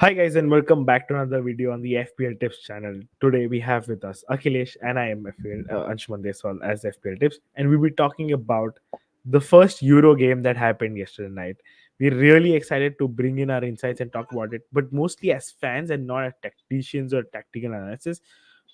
Hi guys and welcome back to another video on the FPL Tips channel. Today we have with us Akhilesh and I am FPL Anshuman Deswal as FPL Tips, and we'll be talking about the first Euro game that happened yesterday night. We're really excited to bring in our insights and talk about it, but mostly as fans and not as tacticians or tactical analysis.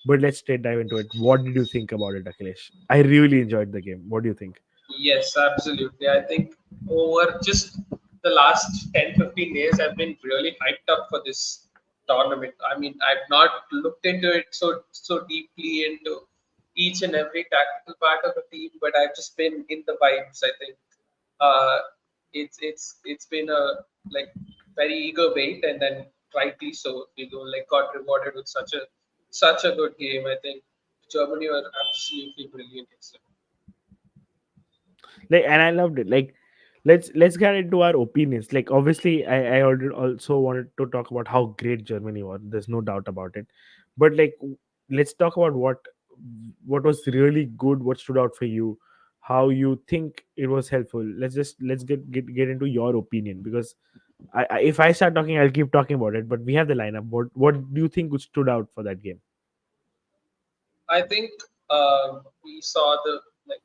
But let's straight dive into it. What did you think about it, Akhilesh? I really enjoyed the game. What do you think? Yes, absolutely. I think over just the last 10, 15 days, I've been really hyped up for this tournament. I mean, I've not looked into it so deeply into each and every tactical part of the team, but I've just been in the vibes. I think uh, it's been a like very eager wait, and then rightly so. Like got rewarded with such a good game. I think Germany were absolutely brilliant yesterday. Like, and I loved it. Like, let's get into our opinions. Like, obviously I already also wanted to talk about how great Germany was. There's no doubt about it. But like, let's talk about what was really good, what stood out for you, how you think it was helpful. Let's get into your opinion, because if I start talking, I'll keep talking about it. But we have the lineup. What do you think stood out for that game? I think we saw the like.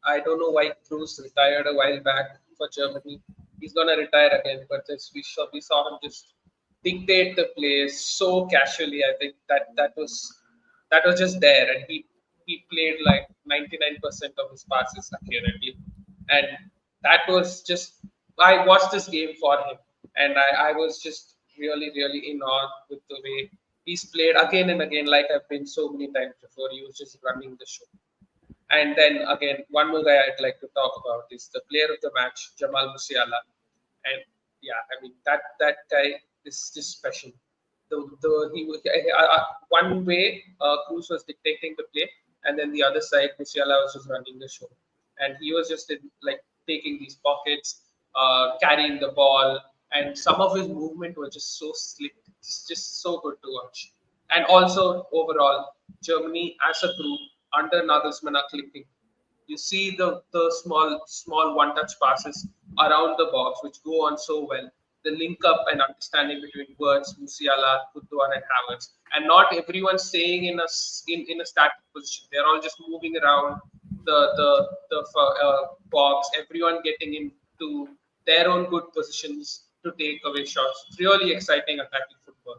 I don't know why Cruz retired a while back for Germany. He's gonna retire again, but we saw him just dictate the play so casually. I think that was just there, and he played like 99% of his passes accurately, and that was just. I watched this game for him, and I was just really in awe with the way he's played again and again, like I've been so many times before. He was just running the show. And then again, one more guy I'd like to talk about is the player of the match, Jamal Musiala. And yeah, I mean that guy is just special. The he was one way Cruz was dictating the play, and then the other side Musiala was just running the show, and he was just like taking these pockets, carrying the ball, and some of his movement was just so slick, just so good to watch. And also overall, Germany as a group under Nagelsmann are clicking. You see the small one touch passes around the box which go on so well. The link up and understanding between Wirtz, Musiala, Gundogan, and Havertz, and not everyone staying in a static position. They're all just moving around the box. Everyone getting into their own good positions to take away shots. It's really exciting attacking football.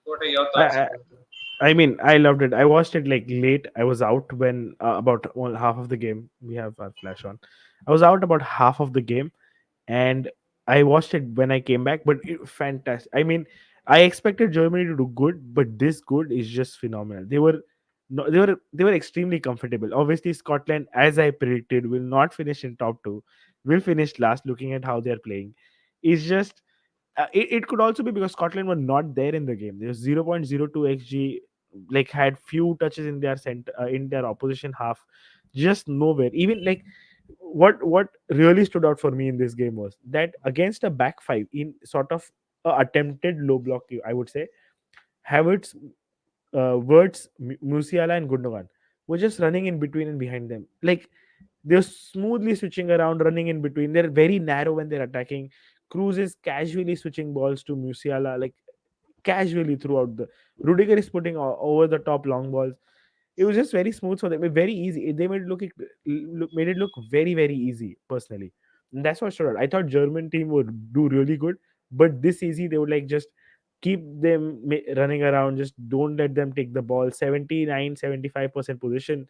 What are your I, thoughts I about it? I mean, I loved it. I watched it like late. I was out when about half of the game. We have our flash on. I was out about half of the game, and I watched it when I came back. But fantastic. I mean, I expected Germany to do good, but this good is just phenomenal. They were, no, they were extremely comfortable. Obviously, Scotland, as I predicted, will not finish in top two. Will finish last. Looking at how they are playing, is just it could also be because Scotland were not there in the game. There's 0.02 xg, like had few touches in their center in their opposition half, just nowhere. Even like what really stood out for me in this game was that against a back five in sort of a attempted low block, I would say, Havertz, Wirtz, Musiala, and Gundogan were just running in between and behind them. Like they're smoothly switching around, running in between. They're very narrow when they're attacking. Cruz is casually switching balls to Musiala, like casually throughout the. Rudiger is putting over the top long balls. It was just very smooth for them, very easy. They made it look very easy personally, and that's what stood out. I thought German team would do really good, but this easy they would like just keep them running around. Just don't let them take the ball. 79-75% position,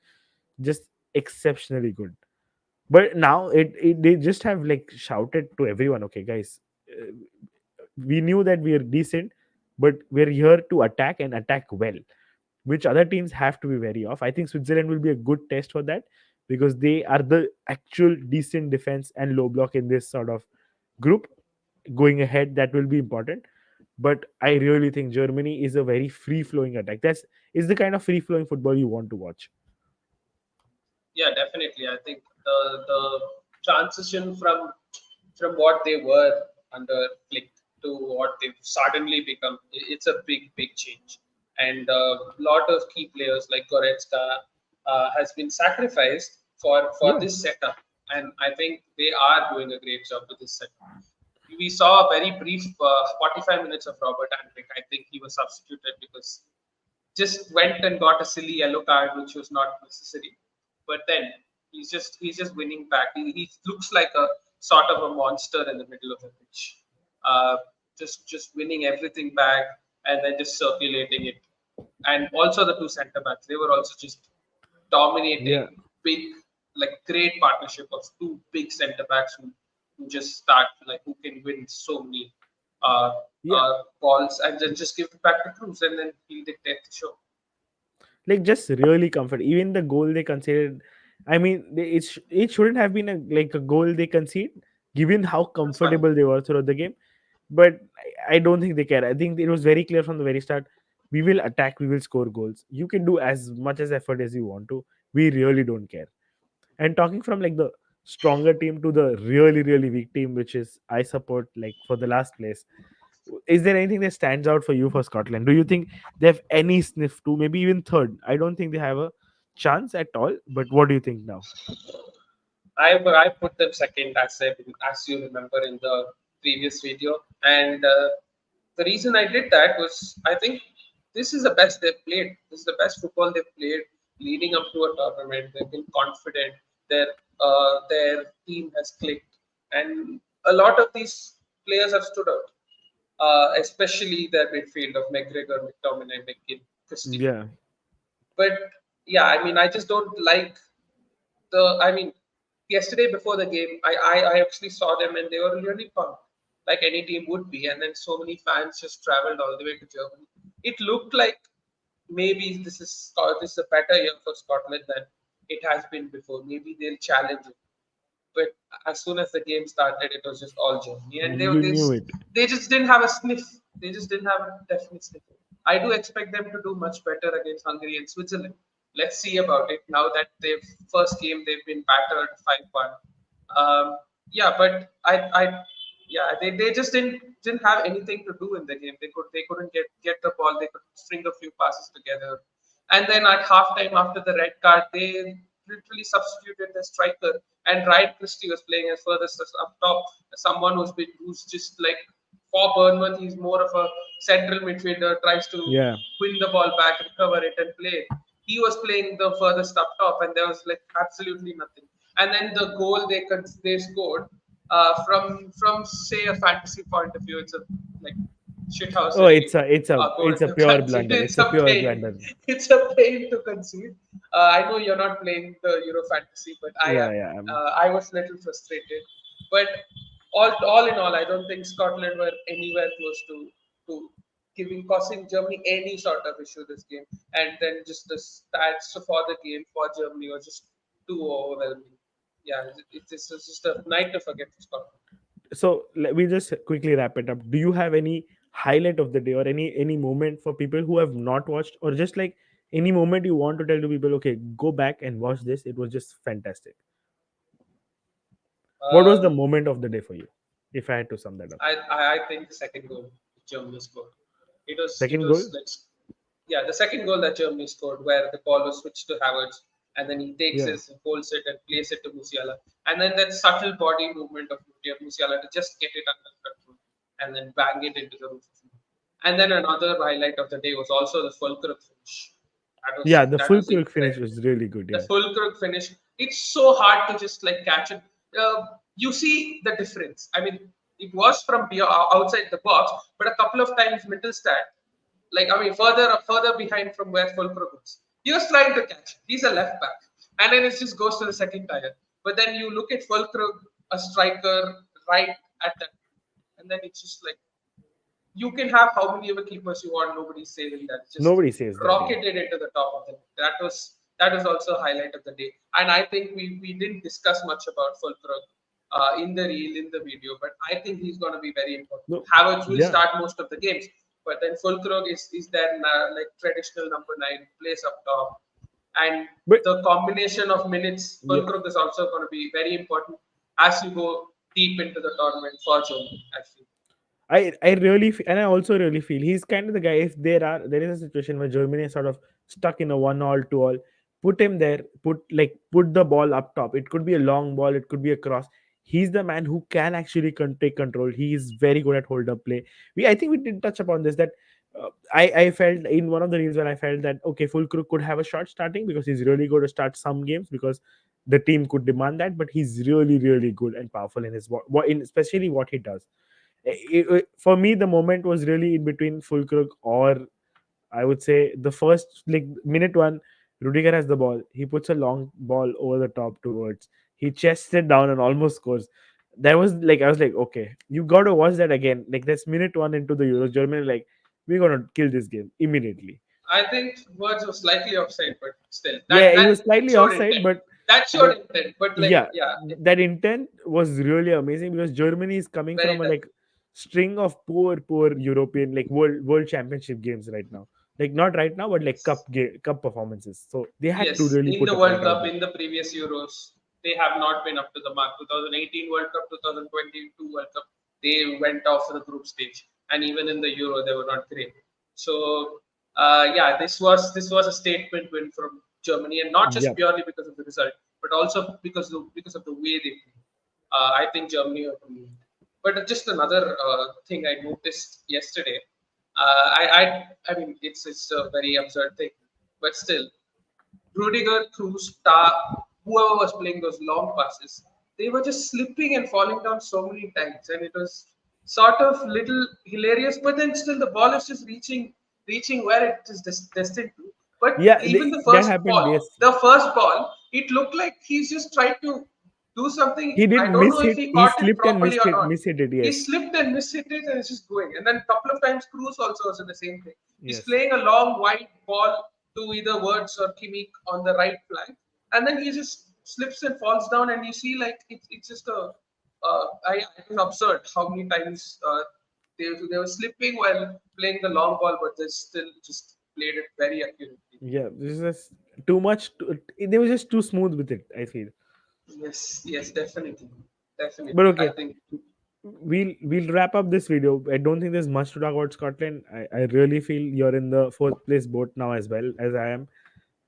just exceptionally good. But now it they just have like shouted to everyone, okay guys, uh, we knew that we are decent, but we're here to attack and attack well, which other teams have to be very off. I think Switzerland will be a good test for that, because they are the actual decent defense and low block in this sort of group. Going ahead, that will be important. But I really think Germany is a very free flowing attack. That's is the kind of free flowing football you want to watch. Yeah, definitely. I think the transition from what they were under Flick to what they've suddenly become, it's a big change. And a lot of key players like Goretzka has been sacrificed for Yeah. this setup. And I think they are doing a great job with this setup. We saw a very brief 45 minutes of Robert Andrick. I think he was substituted because just went and got a silly yellow card, which was not necessary. But then he's just winning back. He looks like a sort of a monster in the middle of the pitch, uh, just winning everything back and then just circulating it. And also the two centre backs, they were also just Yeah, dominating big, like great partnership of two big centre backs who just start like who can win so many uh, yeah. balls and then just give it back to Cruz and then he'll dictate the show. Like just really comfort. Even the goal they conceded, I mean, it shouldn't have been a goal they concede, given how That's fine. comfortable they were throughout the game. But I don't think they care. I think it was very clear from the very start. We will attack. We will score goals. You can do as much as effort as you want to. We really don't care. And talking from like the stronger team to the really really weak team, which is I support like for the last place. Is there anything that stands out for you for Scotland? Do you think they have any sniff to maybe even third? I don't think they have a chance at all. But what do you think now? I put them second as you remember in the previous video, and the reason I did that was I think this is the best they've played. This is the best football they've played leading up to a tournament. They've been confident. Their team has clicked, and a lot of these players have stood out, especially their midfield of McGregor, McTominay, McGinn, Christie. Yeah, But yeah, I mean, I just don't like I mean, yesterday before the game, I actually saw them and they were really pumped, like any team would be. And then so many fans just traveled all the way to Germany. It looked like maybe this is a better year for Scotland than it has been before. Maybe they'll challenge it. But as soon as the game started, it was just all Germany, and you knew it. they just didn't have a sniff. They just didn't have a definite sniff. I do expect them to do much better against Hungary and Switzerland. Let's see about it now that they've first game they've been battered 5-1. Yeah, but yeah, they just didn't have anything to do in the game. They couldn't get the ball. They could string a few passes together, and then at halftime after the red card, they literally substituted the striker, and Ryan Christie was playing as furthest as up top. Someone who's just like for Bournemouth, he's more of a central midfielder, tries to Yeah. win the ball back, recover it, and play it. He was playing the furthest up top, and there was like absolutely nothing. And then the goal they scored from say a fantasy point of view, it's a like Oh, shithousery goal it's a to pure concede. blunder. It's It's a a pure pain. blunder. It's a pain to concede. I know you're not playing the Euro fantasy, but I Yeah, am. yeah. I was a little frustrated, but all in all, I don't think Scotland were anywhere close to giving causing Germany any sort of issue this game. And then just the stats for the game for Germany was just too overwhelming. Yeah, this was just a night to forget for Scotland. So let me just quickly wrap it up. Do you have any highlight of the day or any moment for people who have not watched, or just like any moment you want to tell to people? Okay, go back and watch this. It was just fantastic. What was the Um, moment of the day for you? If I had to sum that up. I think the second goal Germany scored. It Second was goal. like yeah, the second goal that Germany scored, where the ball was switched to Havertz, and then he takes Yeah. his holds it and plays it to Musiala, and then that subtle body movement of Musiala to just get it under control, and then bang it into the roof. And then another highlight of the day was also the Fulkrug finish. Yeah, the That full was crook finish incredible. was really good. The Yeah. Fulkrug finish. It's so hard to just like catch it. You see the difference. I mean, it was from outside the box, but a couple of times Mittelstadt, like I mean, further behind from where Fulkrug was. He was trying to catch it. He's a left back, and then it just goes to the second tire. But then you look at Fulkrug, a striker, right at that, and then it's just like you can have how many of a keepers you want. Nobody's saving that. Just Nobody says that. Yeah. rocketed into the top of the net. That was also a highlight of the day. And I think we didn't discuss much about Fulkrug in the reel in the video, but I think he's going to be very important. No. Havertz will Yeah. start most of the games, but then Fulkrug is their like traditional number nine, plays up top, and But the combination of minutes, yeah. Fulkrug is also going to be very important as you go deep into the tournament for Germany. I feel. I really and I also really feel he's kind of the guy. If there is a situation where Germany is sort of stuck in a 1-all, 2-all, put him there. Put the ball up top. It could be a long ball. It could be a cross. He's the man who can actually take control. He is very good at hold up play. I think we did touch upon this, that I felt in one of the reels when I felt that okay, Fulkrug could have a shot starting because he's really good to start some games because the team could demand that, but he's really good and powerful in his what in especially what he does. For me, the moment was really in between Fulkrug or I would say the first like minute one, Rudiger has the ball. He puts a long ball over the top towards. He chests it down and almost scores. That was like I was like, okay, you got to watch that again. Like that's minute one into the Euros. Germany like we're gonna kill this game immediately. I think words were slightly offside, but still, Yeah, he that was slightly showed offside, intent. but That showed but intent. But like, yeah, yeah, that intent was really amazing because Germany is coming very from a tough. like string of poor European like world championship games right now. Like not right now, but like cup performances. So they had to Yes, really in put the a World point out Cup, there. in the previous Euros, they have not been up to the mark. 2018 World Cup, 2022 World Cup, they went off the group stage, and even in the Euro, they were not great. So, yeah, this was a statement win from Germany, and not just Yep. purely because of the result, but also because of the way they play. I think Germany are brilliant. But just another thing I noticed yesterday. I mean, it's a very absurd thing, but still, Rudiger, Cruz, whoever was playing those long passes, they were just slipping and falling down so many times, and it was sort of little hilarious. But then still, the ball is just reaching where it is destined to. But Yeah, even that happened. Yes, the first ball, it looked like he's just tried to do something. he I didn't don't know miss if it. he He caught it slipped and properly missed or it. not. Missed it. He Yes, slipped and missed it, and it's just going. And then a couple of times, Cruz also was in the same thing. He's yes. playing a long wide ball to either Wirtz or Kimmich on the right flank, and then he just slips and falls down, and you see like it's just it was absurd how many times they were slipping while playing the long ball, but they still just played it very accurately. Yeah, this is just too much. They were just too smooth with it. I feel. Yes, yes, definitely, definitely. But I okay, think we'll wrap up this video. I don't think there's much to talk about Scotland. I really feel you're in the fourth place boat now as well as I am.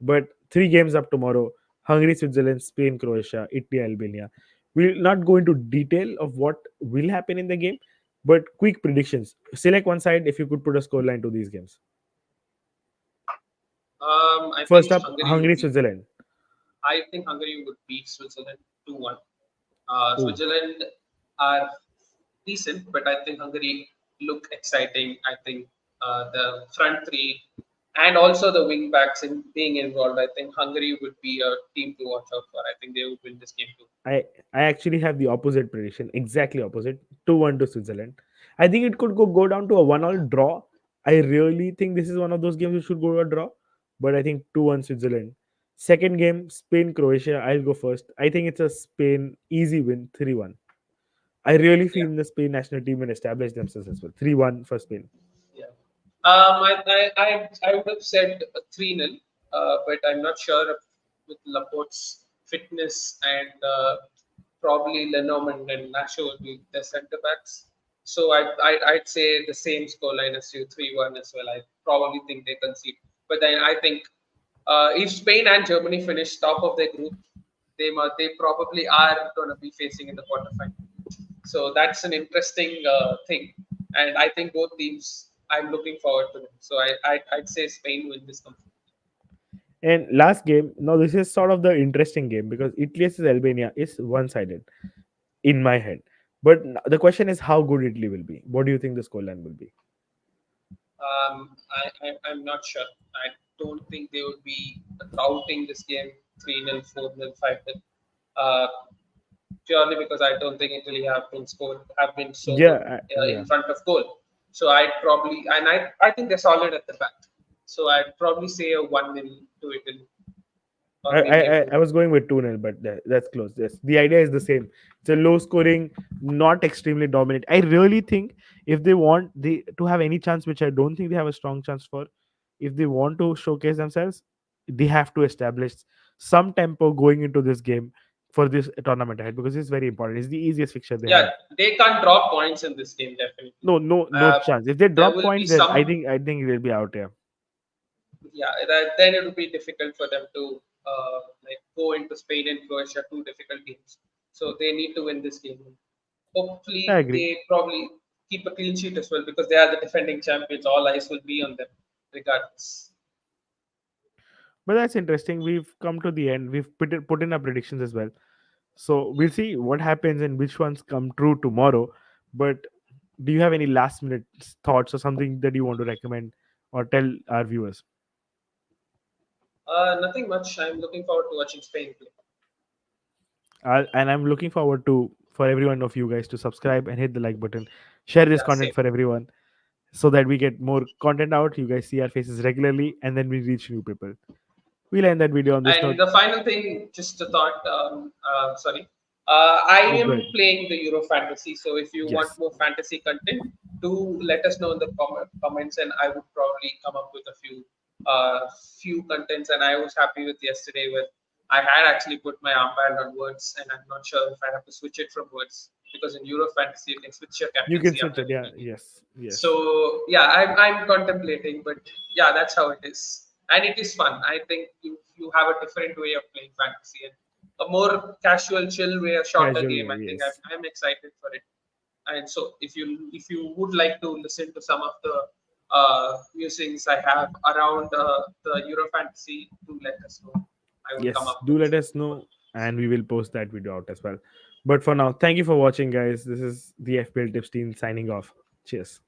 But three games up tomorrow: Hungary, Switzerland, Spain, Croatia, Italy, Albania. We'll not go into detail of what will happen in the game, but quick predictions. Select one side if you could put a scoreline to these games. I First think up, Hungary, Switzerland. Hungary would beat Switzerland 2-1. Oh, Switzerland are decent, but I think Hungary look exciting. I think the front three and also the wing backs in being involved. I think Hungary would be a team to watch out for. I think they would win this game too. I I actually have the opposite prediction, exactly opposite. 2-1 to Switzerland. I think it could go down to a 1-all draw. I really think this is one of those games which should go to a draw, but I think 2-1 Switzerland. Second game, Spain Croatia. I'll go first. I think it's a Spain easy win, 3-1. I really Yeah, feel the Spain national team will establish themselves as well. 3-1 for Spain. yeah. I would have said 3-0, but I'm not sure if with Laporte's fitness and probably Lenormand and Nacho will be the centre backs. So I'd say the same scoreline as you, 3-1 as well. I probably think they concede. But then I think if Spain and Germany finish top of their group, they probably are going to be facing in the quarterfinal. So that's an interesting thing, and I think both teams. I'm looking forward to them. So I'd say Spain win this competition. And last game, now this is sort of the interesting game because Italy versus Albania is one-sided in my head. But the question is how good Italy will be. What do you think the scoreline will be? I'm not sure. I don't think they would be routing this game 3-0, 4-0, 5-0. Uh, Purely because I don't think Italy have been so good Yeah. in front of goal. So I'd probably I think they're solid at the back. So I'd probably say a 1-0 to Italy, I, or I, maybe a I 2. I was going with 2-0, but that's close. Yes. The idea is the same. It's a low scoring, not extremely dominant. I really think if they want to have any chance, which I don't think they have a strong chance for, if they want to showcase themselves, they have to establish some tempo going into this game for this tournament ahead because it's very important. It's the easiest fixture they Yeah, have. they can't drop points in this game definitely. No Uh, chance. If they there drop will be points, then I some, think I think they'll be out here. yeah. Then it will be difficult for them to like go into Spain and Croatia, two difficult teams. So they need to win this game. I Hopefully, agree. they probably keep a clean sheet as well because they are the defending champions. All eyes will be on them, regardless. But that's interesting. We've come to the end. We've put in our predictions as well. So we'll see what happens and which ones come true tomorrow. But do you have any last minute thoughts or something that you want to recommend or tell our viewers? Nothing much. I'm looking forward to watching Spain play. And I'm looking forward to for every one of you guys to subscribe and hit the like button. Share this Yeah, content same. for everyone so that we get more content out. You guys see our faces regularly and then we reach new people. We'll end that video on this And note. the final thing, just a thought. Sorry, I Oh, am good. playing the Euro Fantasy. So if you want Yes. more fantasy content, do let us know in the comments, and I would probably come up with a few contents. And I was happy with yesterday with I had actually put my armband on words, and I'm not sure if I have to switch it from words because in Euro Fantasy you can switch your You can captaincy switch after it. Yeah. defeating. Yes. Yes. So yeah, I'm contemplating, but yeah, that's how it is, and it is fun. I think you have a different way of playing fantasy and a more casual, chill way, a shorter Casual game. way. I think Yes. I'm excited for it. And so if you would like to listen to some of the musings I have around the Euro fantasy, do let us know. I would come Yes. up Do with let us more. know and we will post that video out as well. But for now, thank you for watching, guys. This is the FPL Tips team signing off. Cheers.